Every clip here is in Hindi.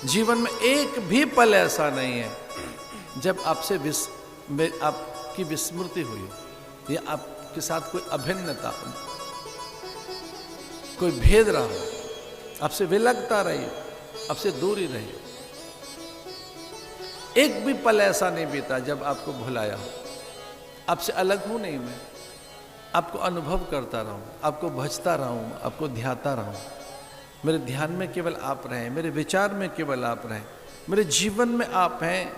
जीवन में एक भी पल ऐसा नहीं है जब आपसे आपकी विस्मृति हुई हो या आपके साथ कोई अभिन्नता हो, कोई भेद रहा हो, आपसे विलगता रही हो, आपसे दूरी रही हो। एक भी पल ऐसा नहीं बीता जब आपको भुलाया हो। आपसे अलग हूं नहीं मैं, आपको अनुभव करता रहूं, आपको भजता रहूं, आपको ध्याता रहूं। मेरे ध्यान में केवल आप रहें, मेरे विचार में केवल आप रहें, मेरे जीवन में आप हैं।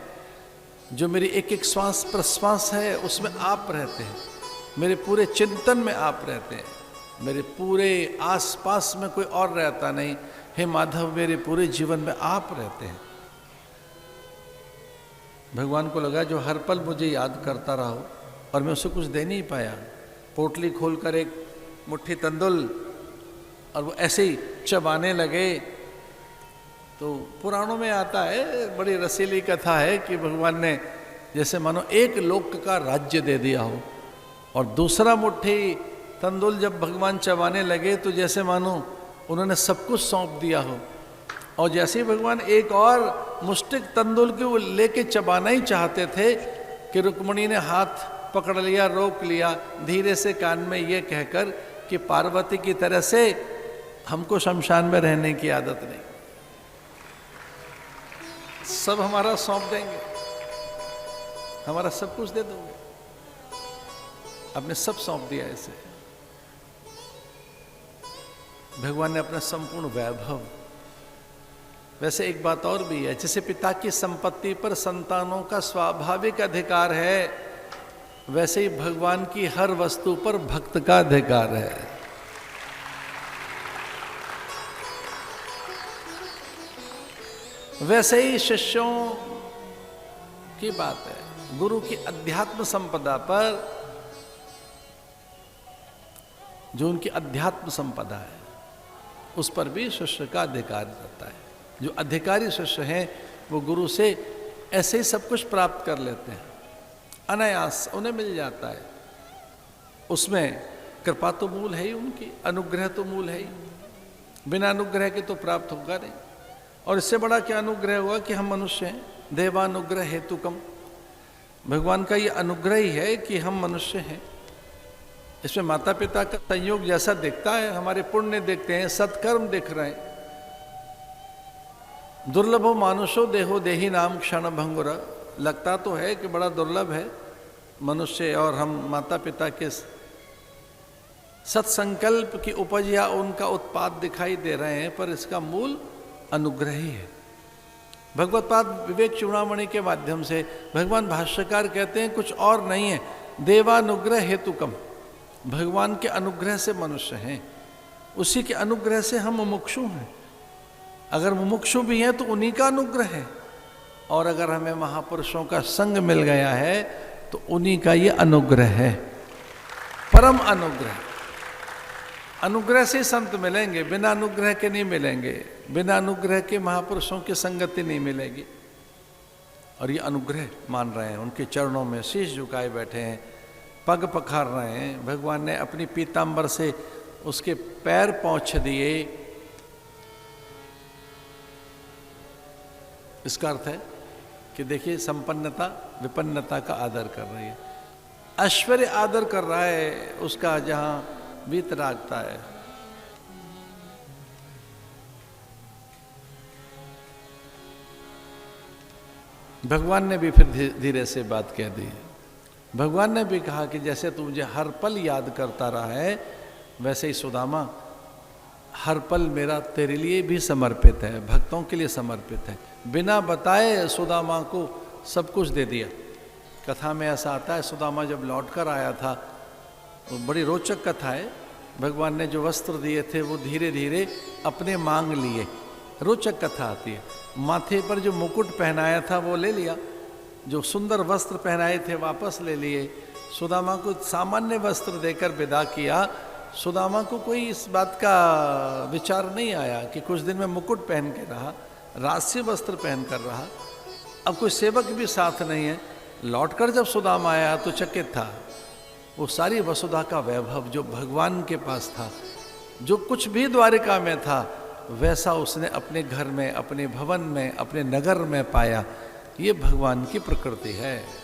जो मेरी एक एक श्वास प्रश्वास है उसमें आप रहते हैं, मेरे पूरे चिंतन में आप रहते हैं, मेरे पूरे आसपास में कोई और रहता नहीं। हे माधव, मेरे पूरे जीवन में आप रहते हैं। भगवान को लगा जो हर पल मुझे याद करता रहा हो और मैं उसे कुछ दे नहीं पाया। पोटली खोलकर एक मुट्ठी तंदुल और वो ऐसे ही चबाने लगे। तो पुराणों में आता है, बड़ी रसीली कथा है कि भगवान ने जैसे मानो एक लोक का राज्य दे दिया हो और दूसरा मुट्ठी तंदुल जब भगवान चबाने लगे तो जैसे मानो उन्होंने सब कुछ सौंप दिया हो। और जैसे ही भगवान एक और मुष्टिक तंदुल के वो लेके चबाना ही चाहते थे कि रुक्मिणी ने हाथ पकड़ लिया, रोक लिया, धीरे से कान में ये कहकर कि पार्वती की तरह से हमको शमशान में रहने की आदत नहीं, सब हमारा सौंप देंगे, हमारा सब कुछ दे दोगे। आपने सब सौंप दिया इसे। भगवान ने अपना संपूर्ण वैभव। वैसे एक बात और भी है, जैसे पिता की संपत्ति पर संतानों का स्वाभाविक अधिकार है, वैसे ही भगवान की हर वस्तु पर भक्त का अधिकार है। वैसे ही शिष्यों की बात है, गुरु की अध्यात्म संपदा पर, जो उनकी अध्यात्म संपदा है उस पर भी शिष्य का अधिकार रहता है। जो अधिकारी शिष्य हैं वो गुरु से ऐसे ही सब कुछ प्राप्त कर लेते हैं, अनायास उन्हें मिल जाता है। उसमें कृपा तो मूल है ही, उनकी अनुग्रह तो मूल है ही। बिना अनुग्रह के तो प्राप्त होगा नहीं। और इससे बड़ा क्या अनुग्रह हुआ कि हम मनुष्य हैं। देवानुग्रह हेतुकम, भगवान का ये अनुग्रह ही है कि हम मनुष्य हैं। इसमें माता पिता का संयोग जैसा दिखता है, हमारे पुण्य दिखते हैं, सत्कर्म दिख रहे हैं। दुर्लभो मानुषो देहो देही नाम क्षण भंगुर, लगता तो है कि बड़ा दुर्लभ है मनुष्य और हम माता पिता के सत्संकल्प की उपज या उनका उत्पाद दिखाई दे रहे हैं, पर इसका मूल अनुग्रह ही है। भगवत्पाद विवेक चूड़ामणि के माध्यम से भगवान भाष्यकार कहते हैं कुछ और नहीं है, देवानुग्रह हेतुकम, भगवान के अनुग्रह से मनुष्य हैं, उसी के अनुग्रह से हम मुमुक्षु हैं। अगर मुमुक्षु भी हैं तो उन्हीं का अनुग्रह है, और अगर हमें महापुरुषों का संग मिल गया है तो उन्हीं का ये अनुग्रह है, परम अनुग्रह। अनुग्रह से संत मिलेंगे, बिना अनुग्रह के नहीं मिलेंगे, बिना अनुग्रह के महापुरुषों की संगति नहीं मिलेगी। और ये अनुग्रह मान रहे हैं, उनके चरणों में शीश झुकाए बैठे हैं, पग पखार रहे हैं। भगवान ने अपनी पीतांबर से उसके पैर पोंछ दिए। इसका अर्थ है कि देखिए, संपन्नता विपन्नता का आदर कर रही है, ऐश्वर्य आदर कर रहा है उसका जहां वीतरागता है। भगवान ने भी फिर धीरे से बात कह दी। भगवान ने भी कहा कि जैसे तू मुझे हर पल याद करता रहा है, वैसे ही सुदामा हर पल मेरा तेरे लिए भी समर्पित है, भक्तों के लिए समर्पित है। बिना बताए सुदामा को सब कुछ दे दिया। कथा में ऐसा आता है, सुदामा जब लौट कर आया था, तो बड़ी रोचक कथा है। भगवान ने जो वस्त्र दिए थे वो धीरे धीरे अपने मांग लिए। रोचक कथा आती है। माथे पर जो मुकुट पहनाया था वो ले लिया, जो सुंदर वस्त्र पहनाए थे वापस ले लिए। सुदामा को सामान्य वस्त्र देकर विदा किया। सुदामा को कोई इस बात का विचार नहीं आया कि कुछ दिन में मुकुट पहन के रहा, राजसी वस्त्र पहन कर रहा, अब कोई सेवक भी साथ नहीं है। लौटकर जब सुदामा आया तो चकित था। वो सारी वसुधा का वैभव जो भगवान के पास था, जो कुछ भी द्वारिका में था, वैसा उसने अपने घर में, अपने भवन में, अपने नगर में पाया। ये भगवान की प्रकृति है।